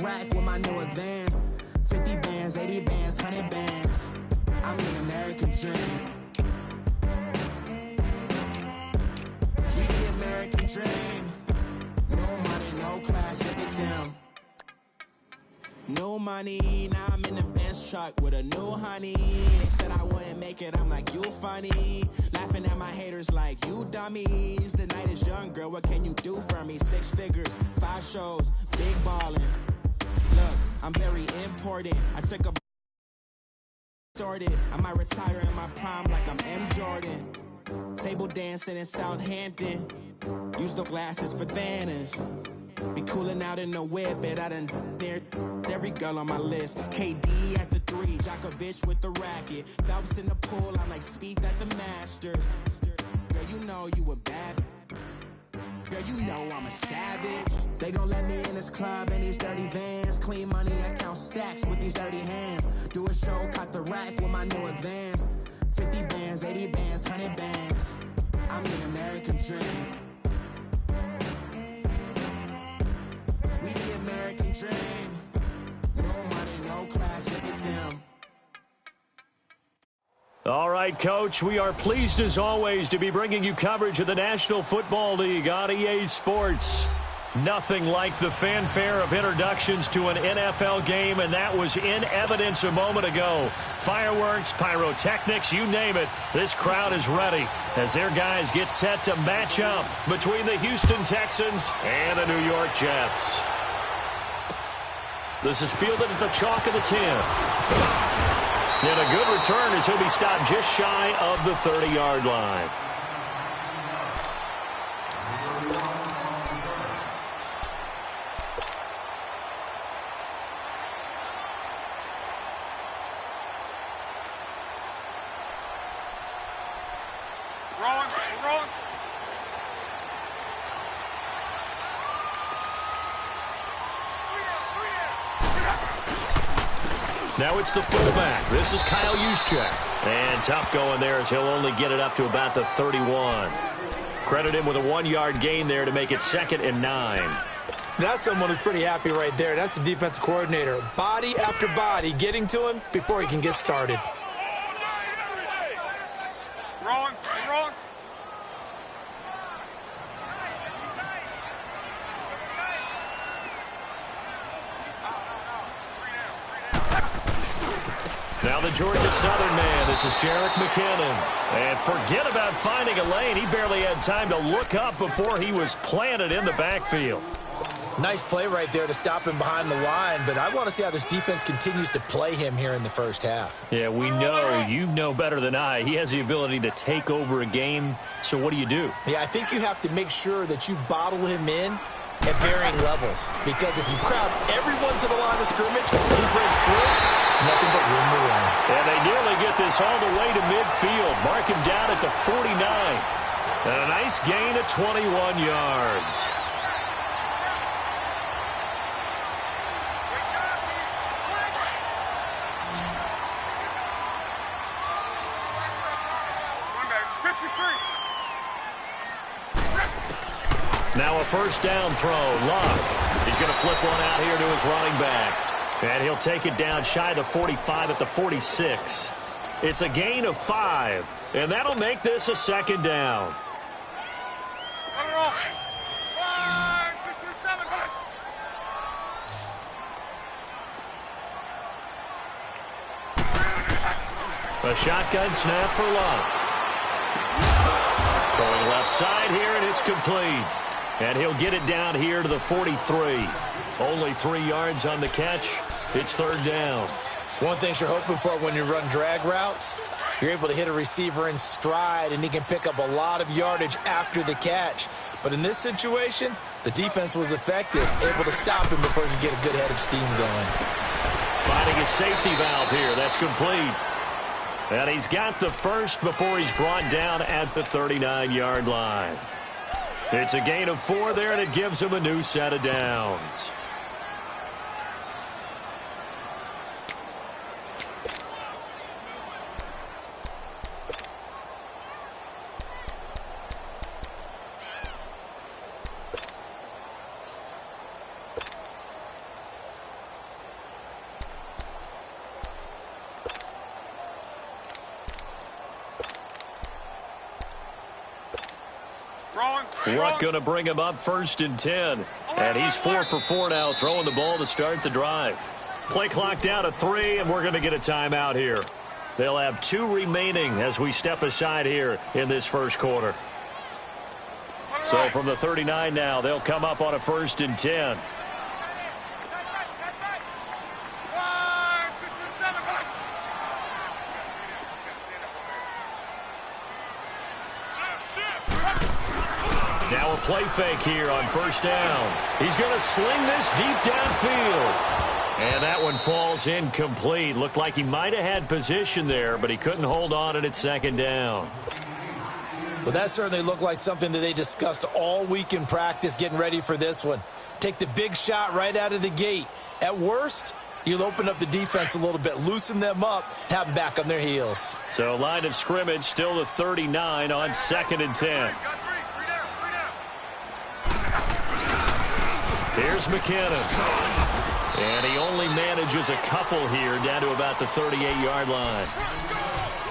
rack with my new advance. 50 bands, 80 bands, 100 bands. I'm the American dream. We the American dream. No money, no class, look at them. No money, now I'm in the Benz truck with a new honey. They said I wouldn't make it, I'm like, you funny. Laughing at my haters like, you dummies. The night is young, girl, what can you do for me? 6 figures, 5 shows, big ballin'. Look, I'm very important. I took a sorted. I might retire in my prime like I'm M. Jordan. Table dancing in Southampton. Use the glasses for Vanish. Be cooling out in the whip, but I done near every girl on my list. KD at the 3, Djokovic with the racket. Phelps in the pool, I'm like Speed at the Masters. Girl, you know you a bad. Girl, you know I'm a savage. They gon' let me in this club in these dirty vans. Clean money, I count stacks with these dirty hands. Do a show, cut the rack with my new advance. 50 bands, 80 bands, 100 bands. I'm the American dream. We the American dream. No money, no class, look at them. All right, Coach, we are pleased as always to be bringing you coverage of the National Football League on EA Sports. Nothing like the fanfare of introductions to an NFL game, and that was in evidence a moment ago. Fireworks, pyrotechnics, you name it. This crowd is ready as their guys get set to match up between the Houston Texans and the New York Jets. This is fielded at the chalk of the 10. And a good return as he'll be stopped just shy of the 30-yard line. Now it's the fullback. This is Kyle Juszczyk. And tough going there as he'll only get it up to about the 31. Credit him with a 1-yard gain there to make it 2nd and 9. That's someone who's pretty happy right there. That's the defensive coordinator. Body after body getting to him before he can get started. Throwing. Now the Georgia Southern man, this is Jerick McKinnon. And forget about finding a lane. He barely had time to look up before he was planted in the backfield. Nice play right there to stop him behind the line, but I want to see how this defense continues to play him here in the first half. Yeah, we know. You know better than I. He has the ability to take over a game, so what do you do? Yeah, I think you have to make sure that you bottle him in at varying levels, because if you crowd everyone to the line of scrimmage, he breaks through, it's nothing but room to run. And they nearly get this all the way to midfield. Mark him down at the 49. And a nice gain of 21 yards. Now a first down throw. Luck. He's going to flip one out here to his running back. And he'll take it down shy of the 45 at the 46. It's a gain of 5. And that'll make this a 2nd down. A shotgun snap for Luck. Throwing left side here, and it's complete. And he'll get it down here to the 43. Only 3 yards on the catch. It's 3rd down. One thing you're hoping for when you run drag routes, you're able to hit a receiver in stride, and he can pick up a lot of yardage after the catch. But in this situation, the defense was effective, able to stop him before he could get a good head of steam going. Finding a safety valve here. That's complete. And he's got the first before he's brought down at the 39-yard line. It's a gain of 4 there, and it gives him a new set of downs. Luck going to bring him up 1st and 10. And he's 4 for 4 now, throwing the ball to start the drive. Play clock down to 3, and we're going to get a timeout here. They'll have 2 remaining as we step aside here in this first quarter. So from the 39 now, they'll come up on a 1st and 10. Now a play fake here on 1st down. He's going to sling this deep downfield. And that one falls incomplete. Looked like he might have had position there, but he couldn't hold on at 2nd down. Well, that certainly looked like something that they discussed all week in practice getting ready for this one. Take the big shot right out of the gate. At worst, you'll open up the defense a little bit, loosen them up, have them back on their heels. So line of scrimmage still the 39 on 2nd and 10. Here's McKinnon. And he only manages a couple here down to about the 38-yard line.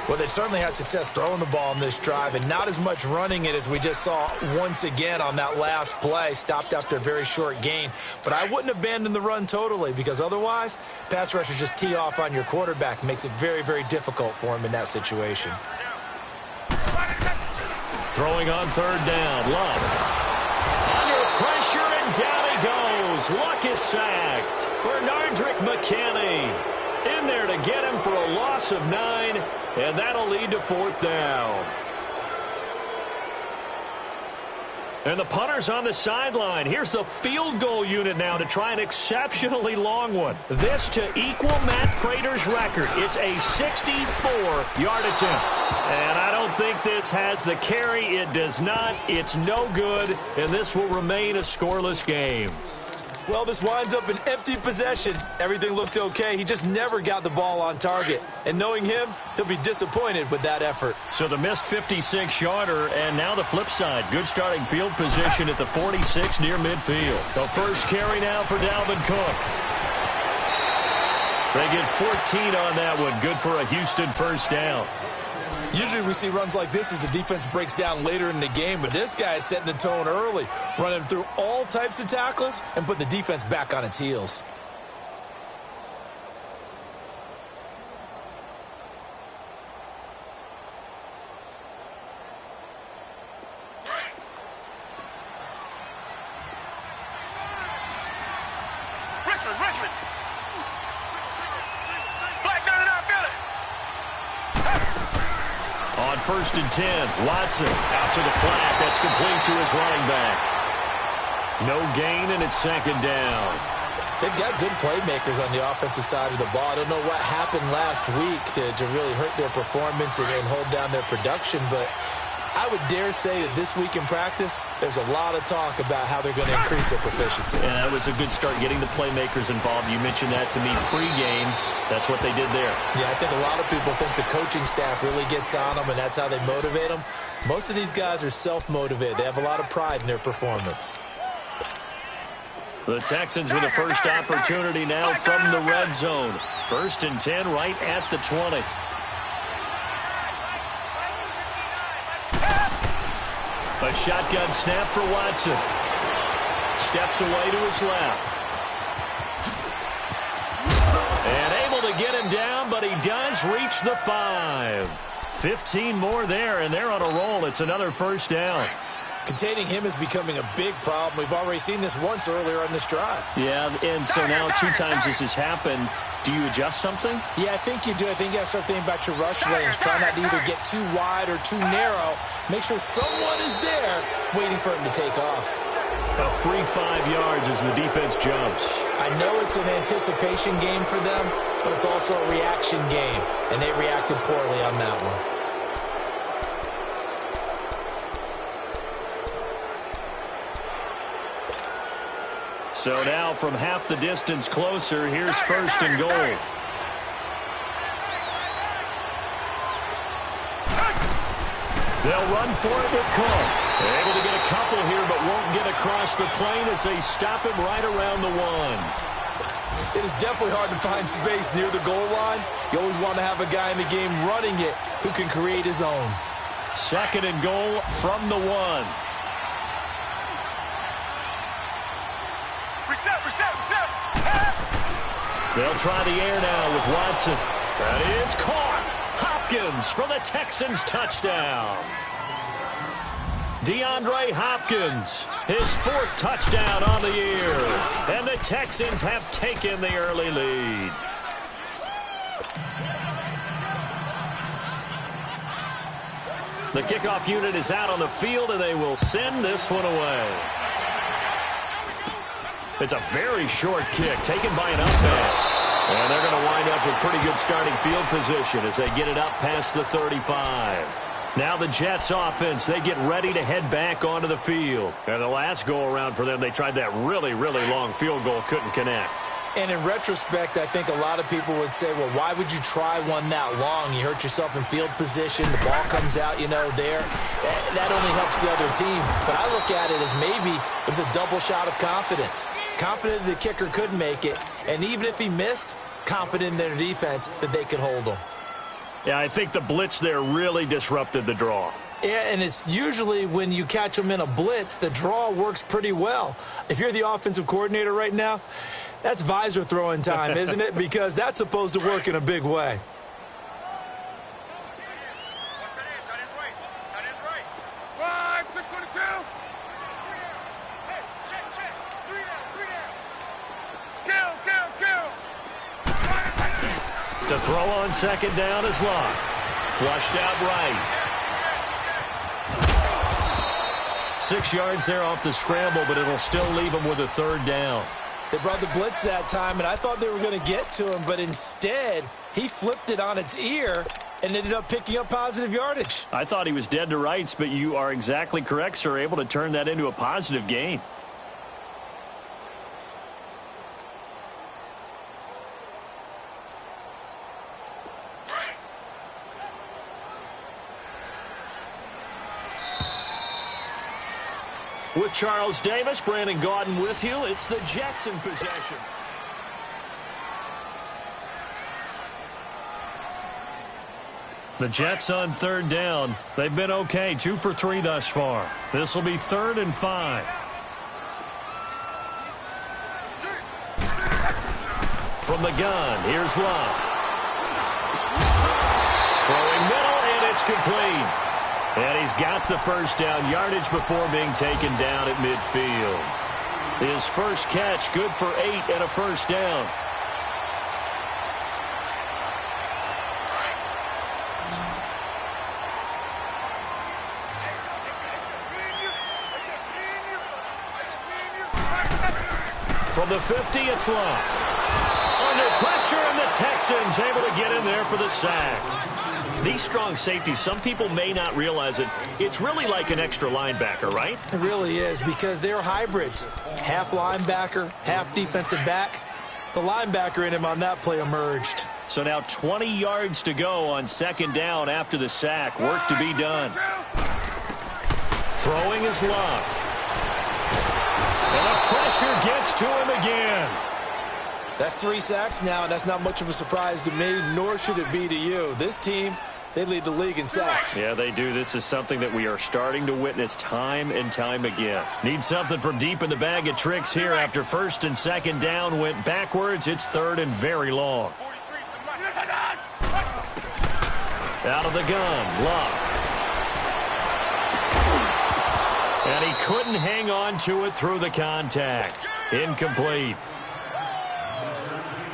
Well, they've certainly had success throwing the ball in this drive and not as much running it as we just saw once again on that last play. Stopped after a very short gain. But I wouldn't abandon the run totally because otherwise, pass rushers just tee off on your quarterback. Makes it very, very difficult for him in that situation. Throwing on 3rd down. Luck. Under pressure and down he goes. Luck is sacked. Bernardrick McKinney in there to get him for a loss of 9, and that'll lead to 4th down. And the punter's on the sideline. Here's the field goal unit now to try an exceptionally long one. This to equal Matt Prater's record. It's a 64-yard attempt. And I don't think this has the carry. It does not. It's no good, and this will remain a scoreless game. Well, this winds up an empty possession. Everything looked okay. He just never got the ball on target. And knowing him, he'll be disappointed with that effort. So the missed 56-yarder, and now the flip side. Good starting field position at the 46 near midfield. The first carry now for Dalvin Cook. They get 14 on that one. Good for a Houston 1st down. Usually we see runs like this as the defense breaks down later in the game, but this guy is setting the tone early, running through all types of tackles and put the defense back on its heels. Richmond. Black gun it out, Philly. On 1st and 10, Watson out to the flat. That's complete to his running back. No gain, and it's 2nd down. They've got good playmakers on the offensive side of the ball. I don't know what happened last week to really hurt their performance and hold down their production, but I would dare say that this week in practice, there's a lot of talk about how they're going to increase their proficiency. Yeah, that was a good start getting the playmakers involved. You mentioned that to me pregame. That's what they did there. Yeah, I think a lot of people think the coaching staff really gets on them, and that's how they motivate them. Most of these guys are self-motivated. They have a lot of pride in their performance. The Texans with a first opportunity now from the red zone. 1st and 10 right at the 20. A shotgun snap for Watson. Steps away to his left. And able to get him down, but he does reach the 5. 15 more there, and they're on a roll. It's another 1st down. Containing him is becoming a big problem. We've already seen this once earlier on this drive. Yeah, and so now 2 times this has happened. Do you adjust something? Yeah, I think you do. I think you got to start thinking about your rush lanes. Try not to either get too wide or too narrow. Make sure someone is there waiting for him to take off. A free 5 yards as the defense jumps. I know it's an anticipation game for them, but it's also a reaction game, and they reacted poorly on that one. So now from half the distance closer, here's 1st and goal. They'll run for it with Cook. They're able to get a couple here, but won't get across the plane as they stop him right around the 1. It is definitely hard to find space near the goal line. You always want to have a guy in the game running it who can create his own. 2nd and goal from the 1. They'll try the air now with Watson. That is caught. Hopkins for the Texans touchdown. DeAndre Hopkins, his 4th touchdown on the year. And the Texans have taken the early lead. The kickoff unit is out on the field, and they will send this one away. It's a very short kick taken by an up man. And they're going to wind up with pretty good starting field position as they get it up past the 35. Now the Jets offense, they get ready to head back onto the field. And the last go-around for them, they tried that really, really long field goal, couldn't connect. And in retrospect, I think a lot of people would say, well, why would you try one that long? You hurt yourself in field position. The ball comes out, there. That only helps the other team. But I look at it as maybe it was a double shot of confidence. Confident the kicker could make it. And even if he missed, confident in their defense that they could hold him. Yeah, I think the blitz there really disrupted the draw. Yeah, and it's usually when you catch them in a blitz, the draw works pretty well. If you're the offensive coordinator right now, that's visor throwing time, isn't it? Because that's supposed to work in a big way. To throw on second down is Locke. Flushed out right. 6 yards there off the scramble, but it'll still leave him with a 3rd down. They brought the blitz that time, and I thought they were going to get to him, but instead, he flipped it on its ear and ended up picking up positive yardage. I thought he was dead to rights, but you are exactly correct, sir, able to turn that into a positive gain. With Charles Davis, Brandon Gaudin with you. It's the Jets in possession. The Jets on 3rd down. They've been okay, 2 for 3 thus far. This will be 3rd and 5. From the gun, here's Love. Throwing middle, and it's complete. And he's got the first down, yardage before being taken down at midfield. His first catch, good for 8 and a first down. From the 50, it's Locke. Under pressure, and the Texans able to get in there for the sack. These strong safeties, some people may not realize it. It's really like an extra linebacker, right? It really is, because they're hybrids. Half linebacker, half defensive back. The linebacker in him on that play emerged. So now 20 yards to go on 2nd down after the sack. Work to be done. Throwing is Locke. And the pressure gets to him again. That's 3 sacks now, and that's not much of a surprise to me, nor should it be to you. This team, they lead the league in sacks. Yeah, they do. This is something that we are starting to witness time and time again. Need something from deep in the bag of tricks here after 1st and 2nd down went backwards. It's 3rd and very long. Out of the gun, Locke. And he couldn't hang on to it through the contact. Incomplete.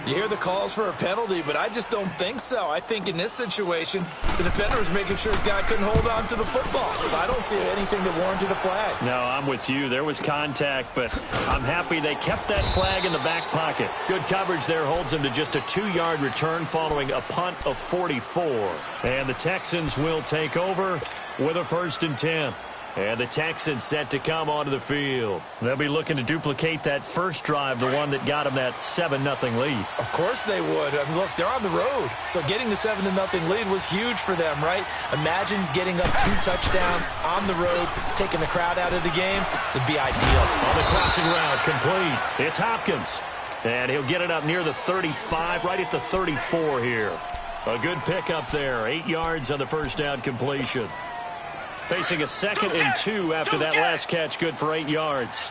You hear the calls for a penalty, but I just don't think so. I think in this situation, the defender was making sure his guy couldn't hold on to the football. So I don't see anything that warranted a flag. No, I'm with you. There was contact, but I'm happy they kept that flag in the back pocket. Good coverage there holds him to just a 2-yard return following a punt of 44. And the Texans will take over with a 1st and 10. And the Texans set to come onto the field. They'll be looking to duplicate that first drive, the one that got them that 7-0 lead. Of course they would. I mean, look, they're on the road. So getting the 7-0 lead was huge for them, right? Imagine getting up 2 touchdowns on the road, taking the crowd out of the game. It'd be ideal. On the crossing route, complete. It's Hopkins. And he'll get it up near the 35, right at the 34 here. A good pickup there. 8 yards on the first down completion. Facing a 2nd and 2 after that last catch, good for 8 yards.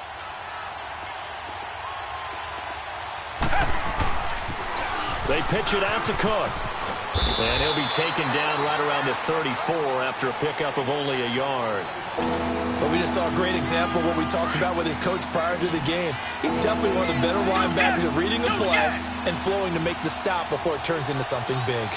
They pitch it out to Cook. And he'll be taken down right around the 34 after a pickup of only a yard. Well, we just saw a great example of what we talked about with his coach prior to the game. He's definitely one of the better linebackers at reading the play and flowing to make the stop before it turns into something big.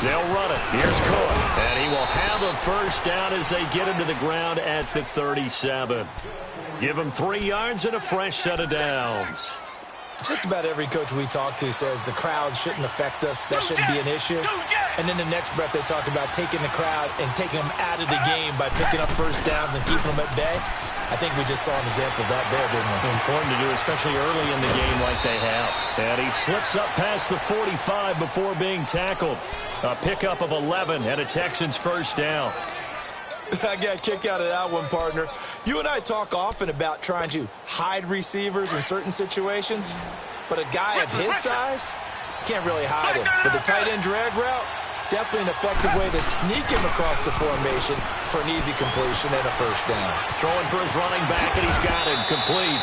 They'll run it. Here's Cook. And he will have a first down as they get him to the ground at the 37. Give him 3 yards and a fresh set of downs. Just about every coach we talk to says the crowd shouldn't affect us. That shouldn't be an issue. And in the next breath, they talk about taking the crowd and taking them out of the game by picking up first downs and keeping them at bay. I think we just saw an example of that there, didn't we? Important to do, especially early in the game like they have. And he slips up past the 45 before being tackled. A pickup of 11 and a Texans first down. I got a kick out of that one, partner. You and I talk often about trying to hide receivers in certain situations, but a guy of his size can't really hide him. But the tight end drag route, definitely an effective way to sneak him across the formation for an easy completion and a first down. Throwing for his running back, and he's got him complete.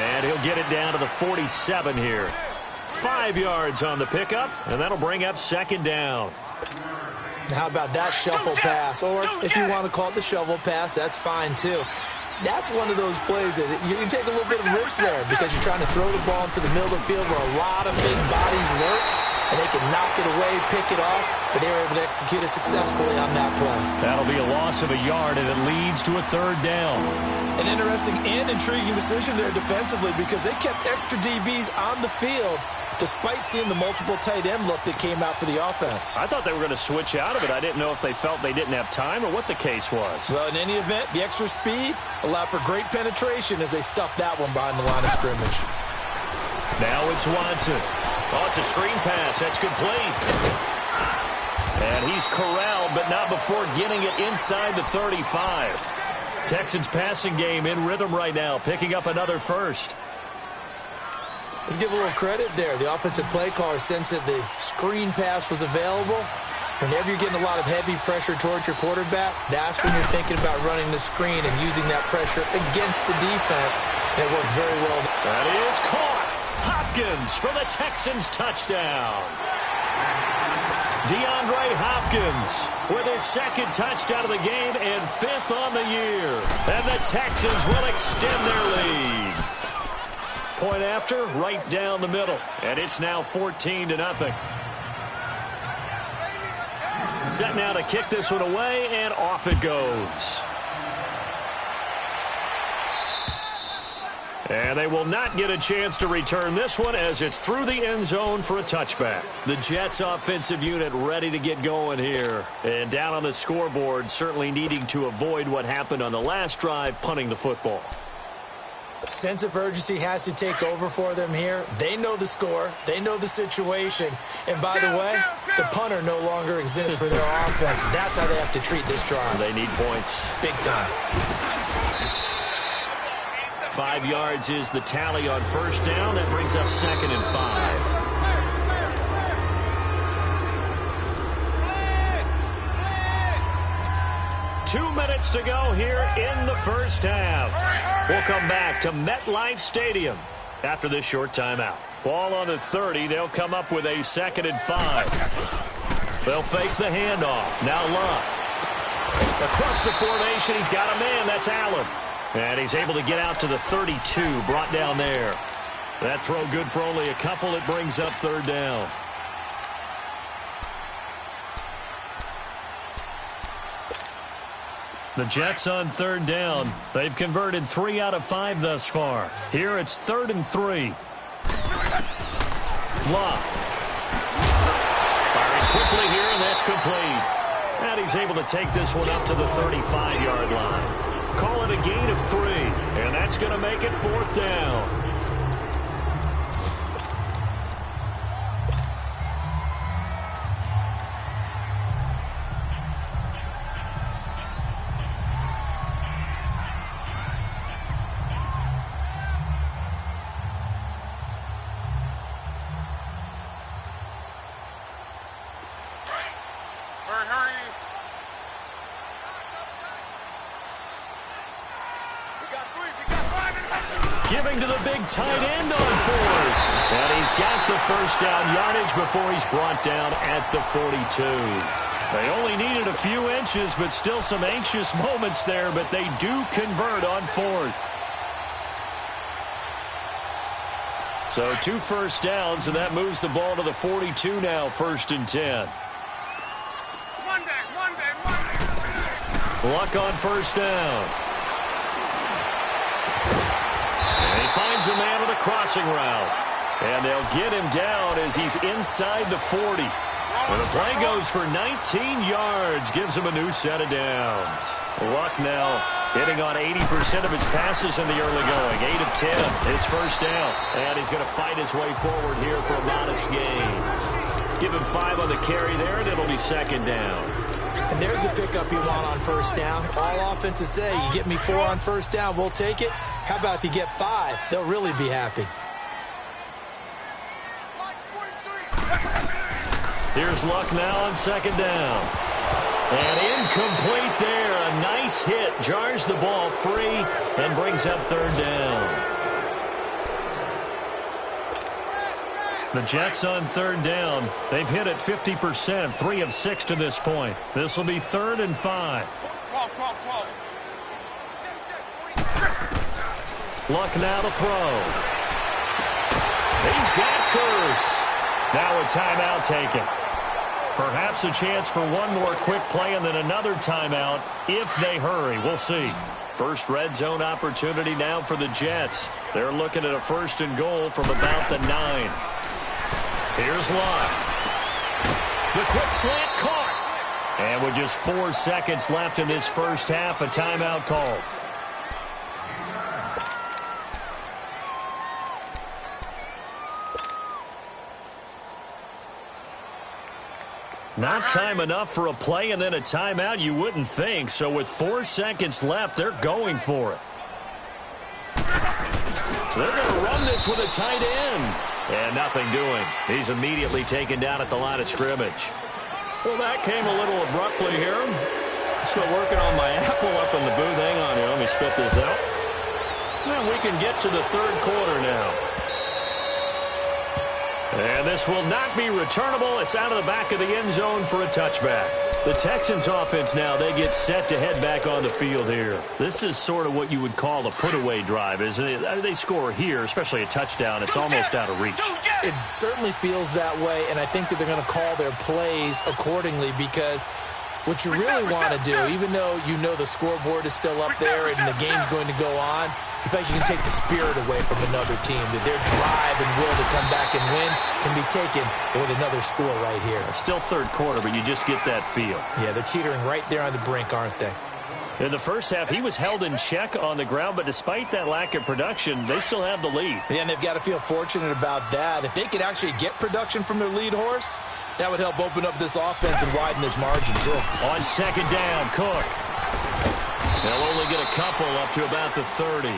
And he'll get it down to the 47 here. 5 yards on the pickup, and that'll bring up second down. How about that shuffle pass? Or if you want to call it the shovel pass, that's fine too. That's one of those plays that you can take a little bit of risk there because you're trying to throw the ball into the middle of the field where a lot of big bodies lurk, and they can knock it away, pick it off, but they were able to execute it successfully on that play. That'll be a loss of a yard, and it leads to a third down. An interesting and intriguing decision there defensively because they kept extra DBs on the field despite seeing the multiple tight end look that came out for the offense. I thought they were going to switch out of it. I didn't know if they felt they didn't have time or what the case was. Well, in any event, the extra speed allowed for great penetration as they stuffed that one behind the line of scrimmage. Now it's Watson. Oh, it's a screen pass. That's complete. And he's corralled, but not before getting it inside the 35. Texans passing game in rhythm right now, picking up another first. Let's give a little credit there. The offensive play caller sensed that the screen pass was available. Whenever you're getting a lot of heavy pressure towards your quarterback, that's when you're thinking about running the screen and using that pressure against the defense. And it worked very well. That is caught. Hopkins for the Texans touchdown. DeAndre Hopkins with his second touchdown of the game and 5th on the year. And the Texans will extend their lead. Point after, right down the middle. And it's now 14-0. Set now to kick this one away, and off it goes. And they will not get a chance to return this one as it's through the end zone for a touchback. The Jets offensive unit ready to get going here. And down on the scoreboard, certainly needing to avoid what happened on the last drive, punting the football. Sense of urgency has to take over for them here. They know the score. They know the situation. And by the way, the punter no longer exists for their offense. That's how they have to treat this drive. They need points. Big time. 5 yards is the tally on first down. That brings up 2nd and 5. Two minutes to go here in the first half. We'll come back to MetLife Stadium after this short timeout. Ball on the 30. They'll come up with a 2nd and 5. They'll fake the handoff. Now Luck. Across the formation, he's got a man. That's Allen. And he's able to get out to the 32, brought down there. That throw good for only a couple. It brings up 3rd down. The Jets on 3rd down. They've converted 3 out of 5 thus far. Here it's 3rd and 3. Luck. Firing quickly here, and that's complete. And he's able to take this one up to the 35-yard line. Call it a gain of 3, and that's going to make it 4th down. hurry. We got 5. Giving to the big tight end on fourth. And he's got the first down yardage before he's brought down at the 42. They only needed a few inches, but still some anxious moments there, but they do convert on fourth. So 2 first downs, and that moves the ball to the 42 now, 1st and 10. Monday. Luck on first down. And he finds a man with a crossing route. And they'll get him down as he's inside the 40. And the play goes for 19 yards, gives him a new set of downs. Luck now hitting on 80% of his passes in the early going. 8 of 10. It's first down. And he's going to fight his way forward here for a modest gain. Give him 5 on the carry there, and it'll be 2nd down. And there's the pickup you want on first down. All offenses say, you get me 4 on first down, we'll take it. How about if you get 5? They'll really be happy. Here's Luck now on 2nd down. And incomplete there. A nice hit. Jars the ball free and brings up 3rd down. The Jets on 3rd down. They've hit it 50%. 3 of 6 to this point. This will be 3rd and 5. 12. Luck now to throw. He's got Curse. Now a timeout taken. Perhaps a chance for one more quick play and then another timeout if they hurry. We'll see. First red zone opportunity now for the Jets. They're looking at a 1st and goal from about the 9. Here's Luck. The quick slant caught. And with just 4 seconds left in this first half, a timeout called. Not time enough for a play and then a timeout, you wouldn't think. So with 4 seconds left, they're going for it. They're going to run this with a tight end. And nothing doing. He's immediately taken down at the line of scrimmage. Well, that came a little abruptly here. Still working on my apple up in the booth. Hang on here. Let me spit this out. And we can get to the 3rd quarter now. And this will not be returnable. It's out of the back of the end zone for a touchback. The Texans offense now, they get set to head back on the field here. This is sort of what you would call a put-away drive, isn't it? They score here, especially a touchdown. It's almost out of reach. It certainly feels that way, and I think that they're going to call their plays accordingly because what you really want to do, even though you know the scoreboard is still up there and the game's going to go on, you feel like you can take the spirit away from another team, that their drive and will to come back and win can be taken with another score right here. Still 3rd quarter, but you just get that feel. Yeah, they're teetering right there on the brink, aren't they? In the first half, he was held in check on the ground, but despite that lack of production, they still have the lead. Yeah, and they've got to feel fortunate about that. If they could actually get production from their lead horse, that would help open up this offense and widen this margin, too. On 2nd down, Cook. They'll only get a couple up to about the 30.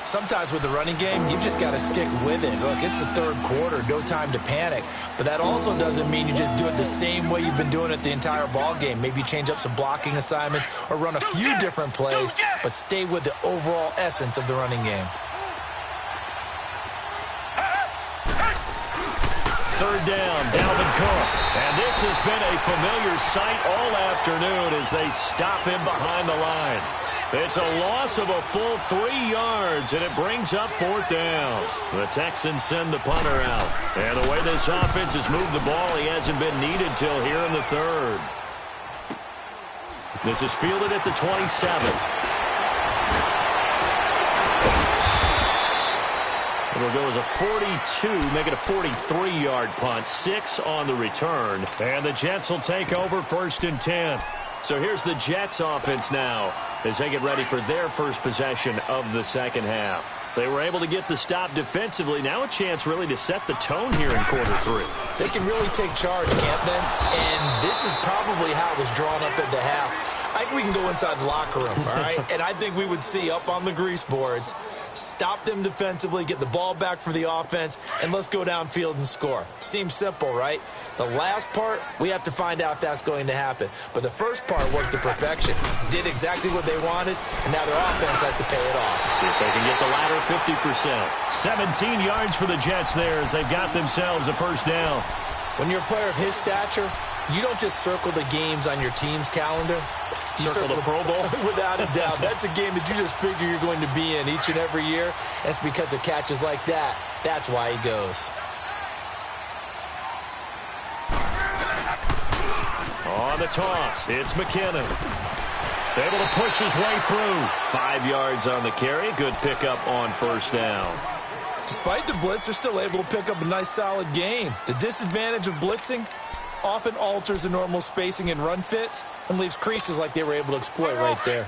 Sometimes with the running game, you've just got to stick with it. Look, it's the 3rd quarter, no time to panic. But that also doesn't mean you just do it the same way you've been doing it the entire ball game. Maybe change up some blocking assignments or run a few different plays, but stay with the overall essence of the running game. 3rd down, Dalvin Cook. And this has been a familiar sight all afternoon as they stop him behind the line. It's a loss of a full 3 yards, and it brings up 4th down. The Texans send the punter out. And the way this offense has moved the ball, he hasn't been needed till here in the 3rd. This is fielded at the 27. It'll go as a 42, make it a 43-yard punt. 6 on the return. And the Jets will take over 1st and 10. So here's the Jets offense now as they get ready for their first possession of the 2nd half. They were able to get the stop defensively. Now a chance really to set the tone here in quarter 3. They can really take charge, can't they? And this is probably how it was drawn up at the half. I think we can go inside the locker room, all right? And I think we would see up on the grease boards stop them defensively, get the ball back for the offense, and let's go downfield and score. Seems simple, right? The last part, we have to find out if that's going to happen. But the first part worked to perfection. Did exactly what they wanted, and now their offense has to pay it off. See if they can get the latter 50%. 17 yards for the Jets there as they've got themselves a first down. When you're a player of his stature, you don't just circle the games on your team's calendar. You circle the Pro Bowl? Without a doubt. That's a game that you just figure you're going to be in each and every year. And it's because of catches like that. That's why he goes. On the toss, it's McKinnon. Able to push his way through. 5 yards on the carry. Good pickup on first down. Despite the blitz, they're still able to pick up a nice, solid gain. The disadvantage of blitzing often alters the normal spacing and run fits and leaves creases like they were able to exploit right there.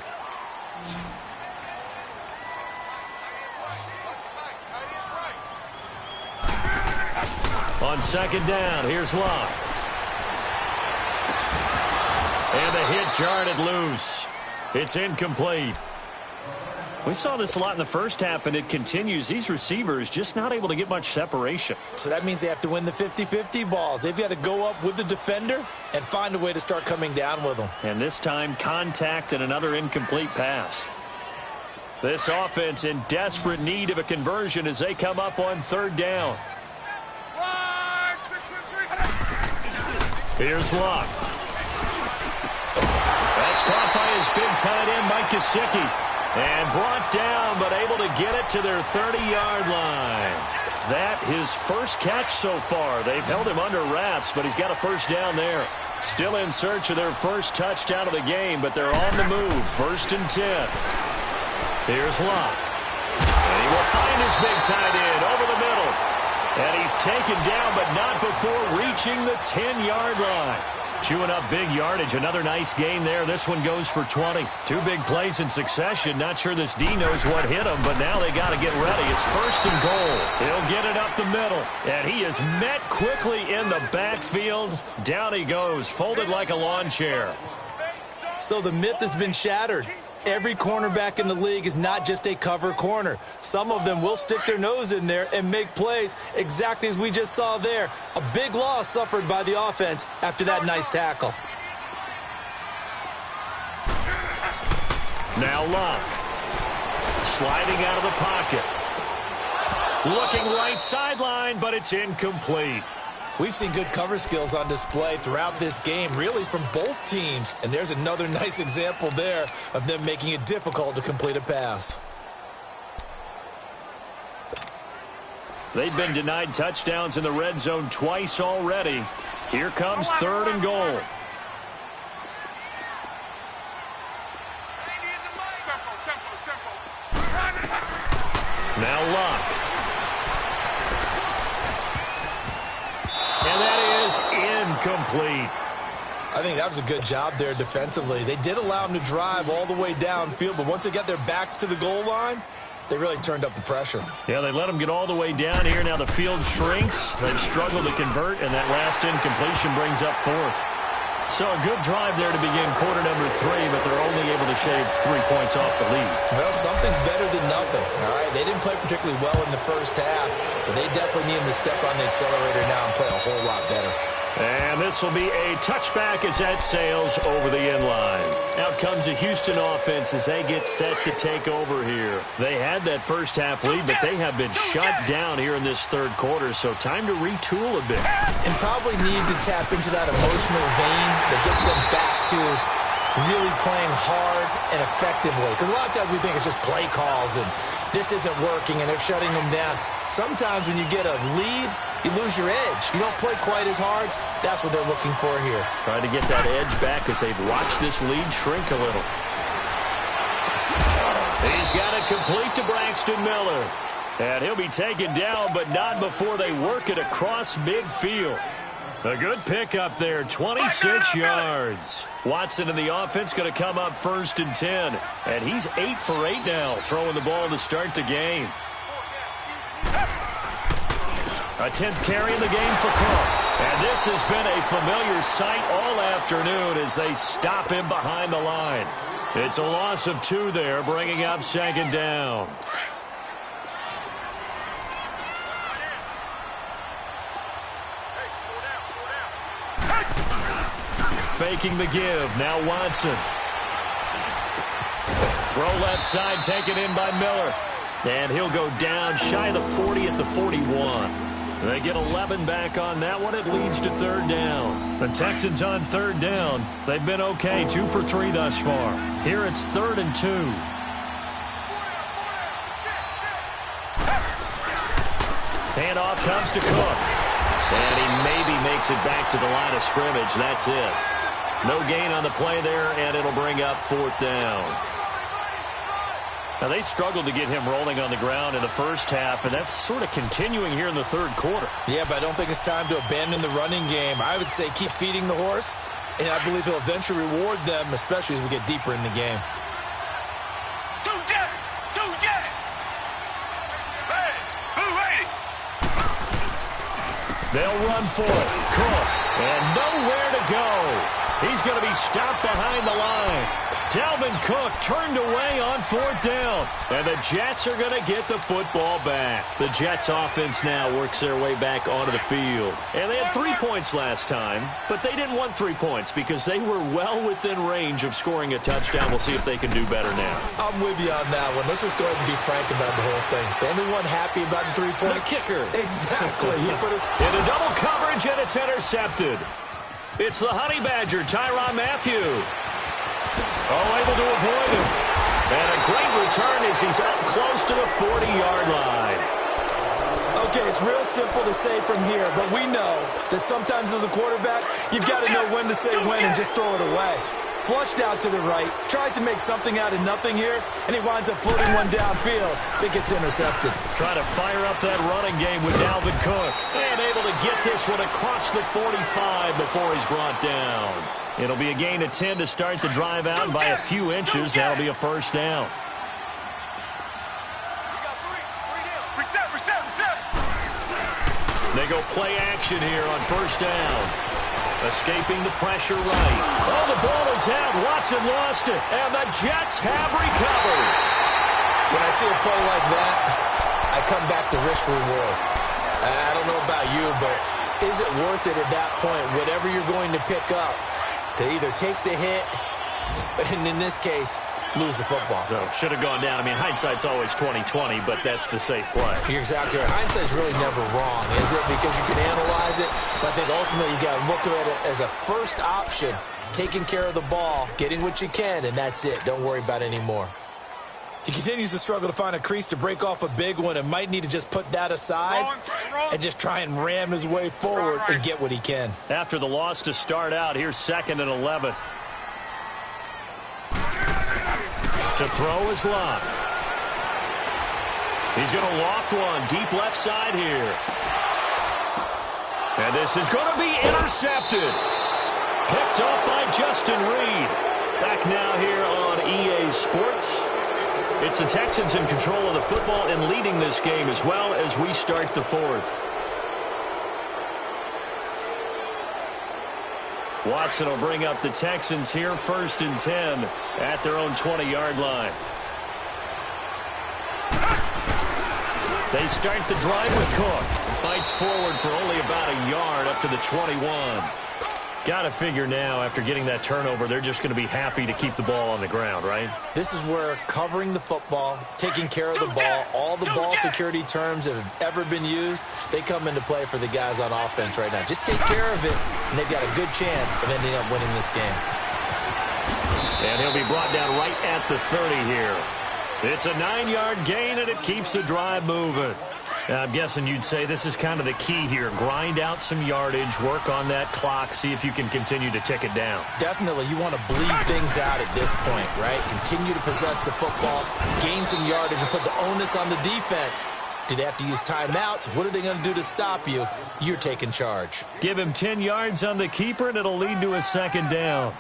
On second down, here's Locke. And the hit jarred it loose. It's incomplete. We saw this a lot in the first half, and it continues. These receivers just not able to get much separation. So that means they have to win the 50-50 balls. They've got to go up with the defender and find a way to start coming down with them. And this time, contact and another incomplete pass. This offense in desperate need of a conversion as they come up on third down. Here's Locke. That's caught by his big tight end, Mike Gesicki. And brought down, but able to get it to their 30-yard line. That his first catch so far. They've held him under wraps, but he's got a first down there. Still in search of their first touchdown of the game, but they're on the move. 1st and 10. Here's Locke. And he will find his big tight end over the middle. And he's taken down, but not before reaching the 10-yard line. Chewing up big yardage. Another nice gain there. This one goes for 20. 2 big plays in succession. Not sure this D knows what hit him, but now they got to get ready. It's 1st and goal. He'll get it up the middle. And he is met quickly in the backfield. Down he goes, folded like a lawn chair. So the myth has been shattered. Every cornerback in the league is not just a cover corner. Some of them will stick their nose in there and make plays exactly as we just saw there. A big loss suffered by the offense after that nice tackle. Now Locke. Sliding out of the pocket. Looking right sideline, but it's incomplete. We've seen good cover skills on display throughout this game, really from both teams. And there's another nice example there of them making it difficult to complete a pass. They've been denied touchdowns in the red zone twice already. Here comes 3rd and goal. Now Locke. And that is incomplete. I think that was a good job there defensively. They did allow them to drive all the way downfield, but once they got their backs to the goal line, they really turned up the pressure. Yeah, they let them get all the way down here. Now the field shrinks. They've struggled to convert, and that last incompletion brings up 4th. So a good drive there to begin quarter number 3, but they're only able to shave 3 points off the lead. Well, something's better than nothing, all right? They didn't play particularly well in the first half, but they definitely need them to step on the accelerator now and play a whole lot better. And this will be a touchback as that sails over the end line. Out comes the Houston offense as they get set to take over here. They had that first half lead, but they have been shut down here in this 3rd quarter, so time to retool a bit. And probably need to tap into that emotional vein that gets them back to really playing hard and effectively. Because a lot of times we think it's just play calls and this isn't working and they're shutting them down. Sometimes when you get a lead, you lose your edge. You don't play quite as hard. That's what they're looking for here. Trying to get that edge back as they've watched this lead shrink a little. He's got it complete to Braxton Miller. And he'll be taken down, but not before they work it across midfield. A good pickup there, 26 yards. Watson in the offense going to come up 1st and 10. And he's 8 for 8 now, throwing the ball to start the game. A 10th carry in the game for Cook. And this has been a familiar sight all afternoon as they stop him behind the line. It's a loss of 2 there, bringing up 2nd down. faking the give. Now Watson. Throw left side, taken in by Miller. And he'll go down shy of the 40 at the 41. They get 11 back on that one. It leads to third down. The Texans on third down. They've been okay, 2 for 3 thus far. Here it's 3rd and 2. Handoff comes to Cook. And he maybe makes it back to the line of scrimmage. That's it. No gain on the play there, and it'll bring up 4th down. Now, they struggled to get him rolling on the ground in the first half, and that's sort of continuing here in the third quarter. Yeah, but I don't think it's time to abandon the running game. I would say keep feeding the horse, and I believe he'll eventually reward them, especially as we get deeper in the game. They'll run for it. Cook, and nowhere to go. He's going to be stopped behind the line. Dalvin Cook turned away on 4th down. And the Jets are going to get the football back. The Jets offense now works their way back onto the field. And they had 3 points last time, but they didn't want 3 points because they were well within range of scoring a touchdown. We'll see if they can do better now. I'm with you on that one. Let's just go ahead and be frank about the whole thing. The only one happy about the 3-point. The kicker. Exactly. He put it into double coverage, and it's intercepted. It's the Honey Badger, Tyrann Mathieu. Able to avoid him. And a great return as he's up close to the 40-yard line. Okay, it's real simple to say from here, but we know that sometimes as a quarterback, you've got to know when to say when and just throw it away. Flushed out to the right, tries to make something out of nothing here, and he winds up floating one downfield. I think it's intercepted. Trying to fire up that running game with Dalvin Cook. And able to get this one across the 45 before he's brought down. It'll be a gain of 10 to start the drive out by a few inches. That'll be a first down. They go play action here on first down. Escaping the pressure right. Oh, the ball is out. Watson lost it. And the Jets have recovered. When I see a play like that, I come back to risk reward. I don't know about you, but is it worth it at that point, whatever you're going to pick up, to either take the hit, and in this case, lose the football? So should have gone down. I mean, hindsight's always 20/20, but that's the safe play. You're exactly right. Hindsight's really never wrong, is it? Because you can analyze it, but I think ultimately you got to look at it as a first option, taking care of the ball, getting what you can, and that's it. Don't worry about it anymore. He continues to struggle to find a crease to break off a big one and might need to just put that aside and just try and ram his way forward and get what he can. After the loss to start out, here's 2nd and 11. To throw is Locke. He's going to loft one deep left side here. And this is going to be intercepted. Picked up by Justin Reed. Back now here on EA Sports. It's the Texans in control of the football and leading this game as well as we start the 4th. Watson will bring up the Texans here 1st and 10 at their own 20-yard line. They start the drive with Cook. Fights forward for only about a yard up to the 21. Got to figure now, after getting that turnover, they're just going to be happy to keep the ball on the ground, right? This is where covering the football, taking care of the ball, all the ball security terms that have ever been used, they come into play for the guys on offense right now. Just take care of it, and they've got a good chance of ending up winning this game. And he'll be brought down right at the 30 here. It's a 9-yard gain, and it keeps the drive moving. I'm guessing you'd say this is kind of the key here. Grind out some yardage, work on that clock, see if you can continue to tick it down. Definitely. You want to bleed things out at this point, right? Continue to possess the football, gain some yardage, and put the onus on the defense. Do they have to use timeouts? What are they going to do to stop you? You're taking charge. Give him 10 yards on the keeper, and it'll lead to a 2nd down.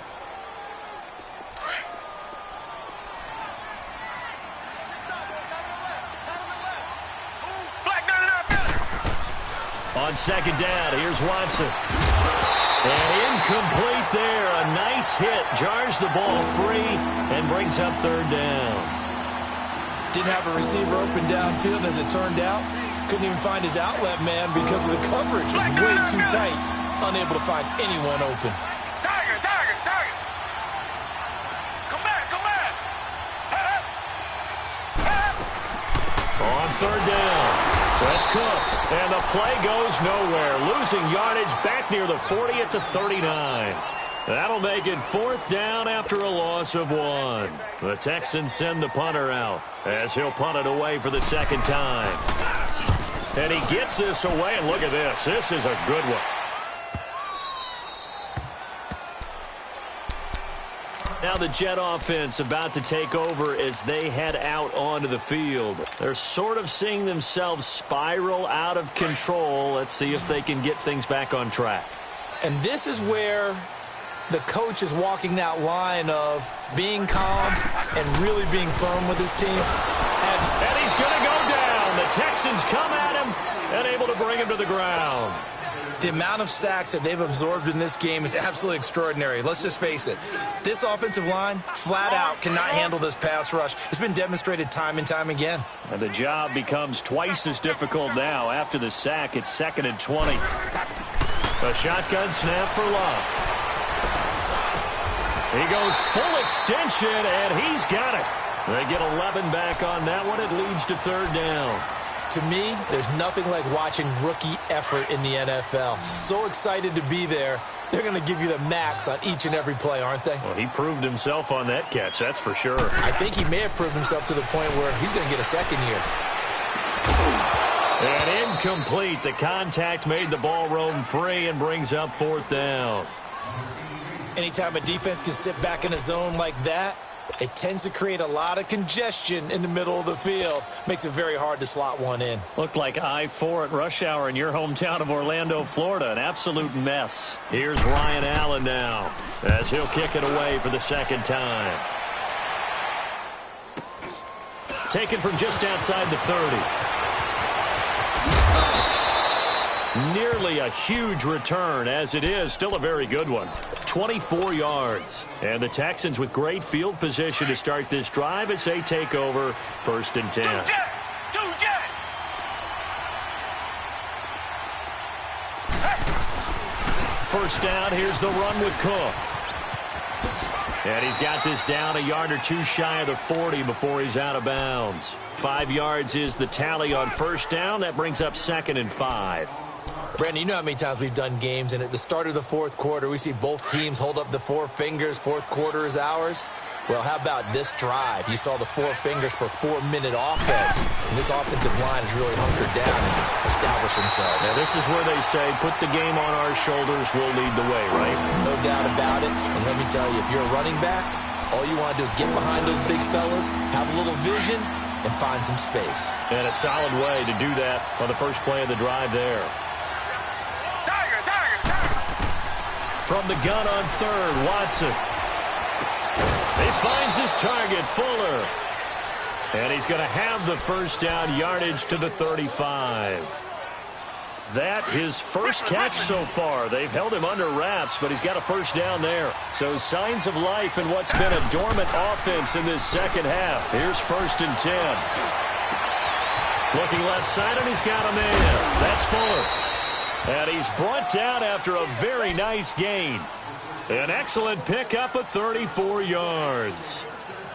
On 2nd down, here's Watson. And incomplete there. A nice hit. Jars the ball free and brings up 3rd down. Didn't have a receiver open downfield as it turned out. Couldn't even find his outlet man because of the coverage. It was way too tight. Unable to find anyone open. Tiger! third down. That's Cook, and the play goes nowhere. Losing yardage back near the 40 at the 39. That'll make it fourth down after a loss of 1. The Texans send the punter out as he'll punt it away for the second time. And he gets this away, and look at this. This is a good one. Now the Jet offense about to take over as they head out onto the field. They're sort of seeing themselves spiral out of control. Let's see if they can get things back on track. And this is where the coach is walking that line of being calm and really being firm with his team. And he's going to go down. The Texans come at him and able to bring him to the ground. The amount of sacks that they've absorbed in this game is absolutely extraordinary. Let's just face it. This offensive line, flat out, cannot handle this pass rush. It's been demonstrated time and time again. And the job becomes twice as difficult now. After the sack, it's 2nd and 20. A shotgun snap for Love. He goes full extension, and he's got it. They get 11 back on that one. It leads to third down. To me, there's nothing like watching rookie effort in the NFL. So excited to be there. They're going to give you the max on each and every play, aren't they? Well, he proved himself on that catch, that's for sure. I think he may have proved himself to the point where he's going to get a second here. And incomplete. The contact made the ball roam free and brings up fourth down. Anytime a defense can sit back in a zone like that, it tends to create a lot of congestion in the middle of the field. Makes it very hard to slot one in. Looked like I-4 at rush hour in your hometown of Orlando, Florida. An absolute mess. Here's Ryan Allen now as he'll kick it away for the second time. Taken from just outside the 30. Nearly a huge return, as it is still a very good one. 24 yards. And the Texans with great field position to start this drive as they take over 1st and 10. First down, here's the run with Cook. And he's got this down a yard or two shy of the 40 before he's out of bounds. 5 yards is the tally on first down. That brings up 2nd and 5. Brandon, you know how many times we've done games, and at the start of the fourth quarter, we see both teams hold up the 4 fingers, fourth quarter is ours. Well, how about this drive? You saw the 4 fingers for 4-minute offense, and this offensive line has really hunkered down and established themselves. Now, this is where they say, put the game on our shoulders, we'll lead the way, right? No doubt about it, and let me tell you, if you're a running back, all you want to do is get behind those big fellas, have a little vision, and find some space. And a solid way to do that on the first play of the drive there. From the gun on third, Watson. He finds his target, Fuller. And he's going to have the first down, yardage to the 35. That his first catch so far. They've held him under wraps, but he's got a first down there. So signs of life in what's been a dormant offense in this second half. Here's 1st and 10. Looking left side, and he's got a man. That's Fuller. And he's brought down after a very nice gain. An excellent pickup of 34 yards.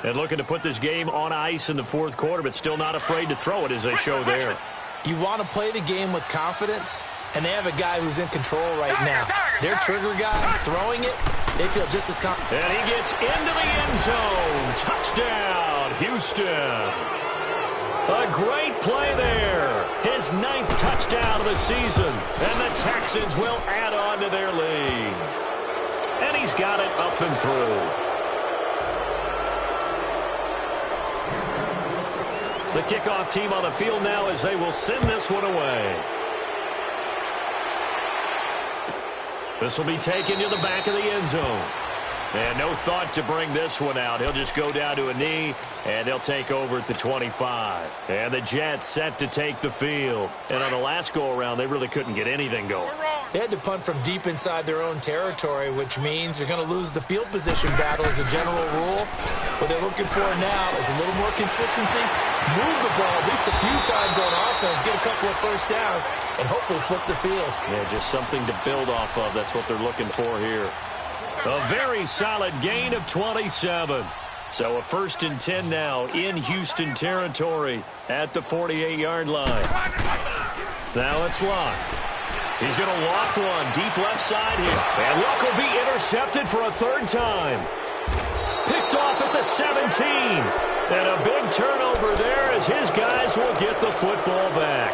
And looking to put this game on ice in the fourth quarter, but still not afraid to throw it as they show there. You want to play the game with confidence, and they have a guy who's in control right now. Their trigger guy, throwing it, they feel just as confident. And he gets into the end zone. Touchdown, Houston. A great play there. His 9th touchdown of the season. And the Texans will add on to their lead. And he's got it up and through. The kickoff team on the field now as they will send this one away. This will be taken to the back of the end zone. And no thought to bring this one out. He'll just go down to a knee, and they'll take over at the 25. And the Jets set to take the field. And on the last go-around, they really couldn't get anything going. They had to punt from deep inside their own territory, which means you're going to lose the field position battle as a general rule. What they're looking for now is a little more consistency, move the ball at least a few times on offense, get a couple of first downs, and hopefully flip the field. Yeah, just something to build off of. That's what they're looking for here. A very solid gain of 27. So a 1st and 10 now in Houston territory at the 48-yard line. Now it's Luck. He's going to loft one deep left side here. And Luck will be intercepted for a 3rd time. Picked off at the 17. And a big turnover there as his guys will get the football back.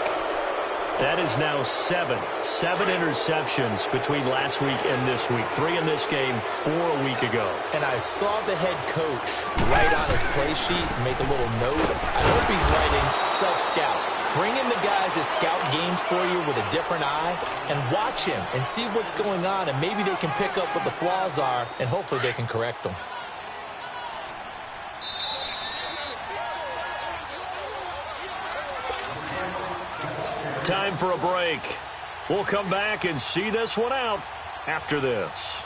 That is now 7 interceptions between last week and this week. 3 in this game, 4 a week ago. And I saw the head coach write on his play sheet and make a little note. I hope he's writing self-scout. Bring in the guys that scout games for you with a different eye and watch him and see what's going on, and maybe they can pick up what the flaws are, and hopefully they can correct them. Time for a break. We'll come back and see this one out after this.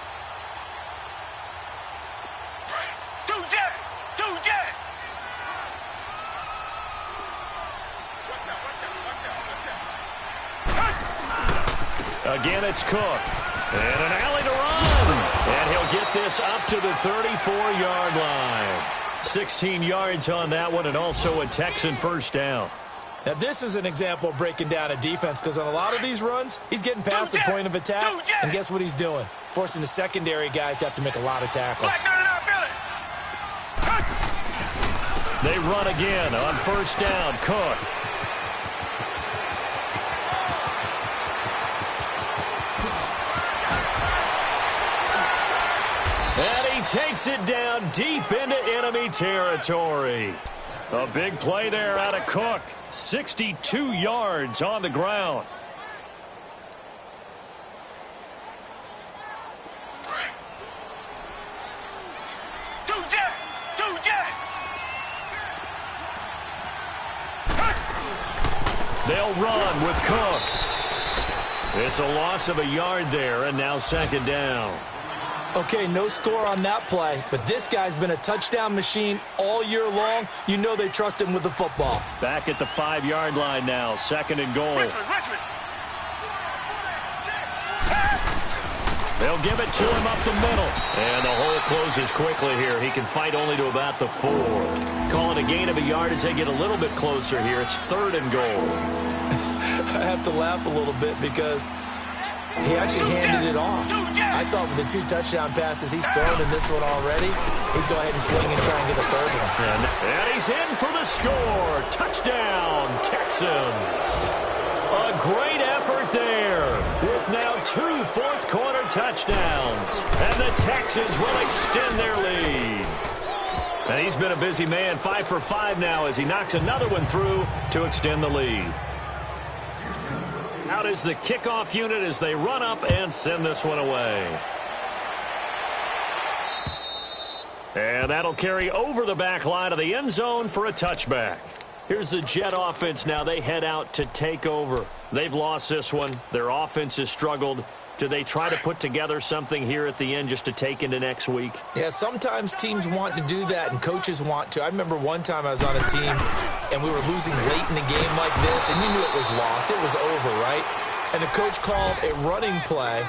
Again, it's Cook. And an alley to run. And he'll get this up to the 34-yard line. 16 yards on that one, and also a Texan 1st down. Now, this is an example of breaking down a defense, because on a lot of these runs, he's getting past the point of attack, and guess what he's doing? Forcing the secondary guys to have to make a lot of tackles. They run again on 1st down. Cook. And he takes it down deep into enemy territory. A big play there out of Cook. 62 yards on the ground. They'll run with Cook. It's a loss of a yard there, and now 2nd down. Okay, no score on that play, but this guy's been a touchdown machine all year long. You know they trust him with the football. Back at the 5-yard line now, 2nd and goal. Richmond. They'll give it to him up the middle. And the hole closes quickly here. He can fight only to about the 4. Call it a gain of a yard as they get a little bit closer here. It's 3rd and goal. I have to laugh a little bit because he actually handed it off. I thought with the 2 touchdown passes he's thrown in this one already, he'd go ahead and fling and try and get a 3rd one. And he's in for the score. Touchdown, Texans. A great effort there with now 2 fourth-quarter touchdowns. And the Texans will extend their lead. And he's been a busy man, 5 for 5 now as he knocks another one through to extend the lead. Out is the kickoff unit as they run up and send this one away. And that'll carry over the back line of the end zone for a touchback. Here's the Jet offense now. They head out to take over. They've lost this one. Their offense has struggled. Do they try to put together something here at the end just to take into next week? Yeah, sometimes teams want to do that and coaches want to. I remember one time I was on a team and we were losing late in the game like this, and you knew it was lost. It was over, right? And the coach called a running play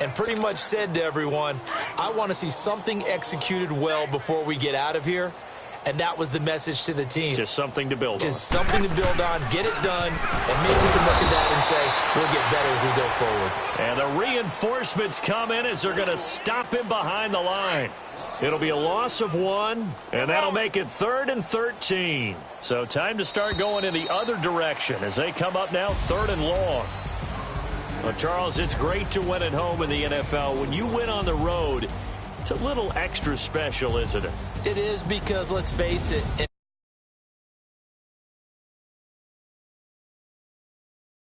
and pretty much said to everyone, I want to see something executed well before we get out of here. And that was the message to the team. Just something to build on. Just something to build on, get it done, and maybe we can look at that and say we'll get better as we go forward. And the reinforcements come in as they're going to stop him behind the line. It'll be a loss of 1, and that'll make it 3rd and 13. So time to start going in the other direction as they come up now 3rd and long. Well, Charles, it's great to win at home in the NFL. When you win on the road, it's a little extra special, isn't it? It is, because let's face it.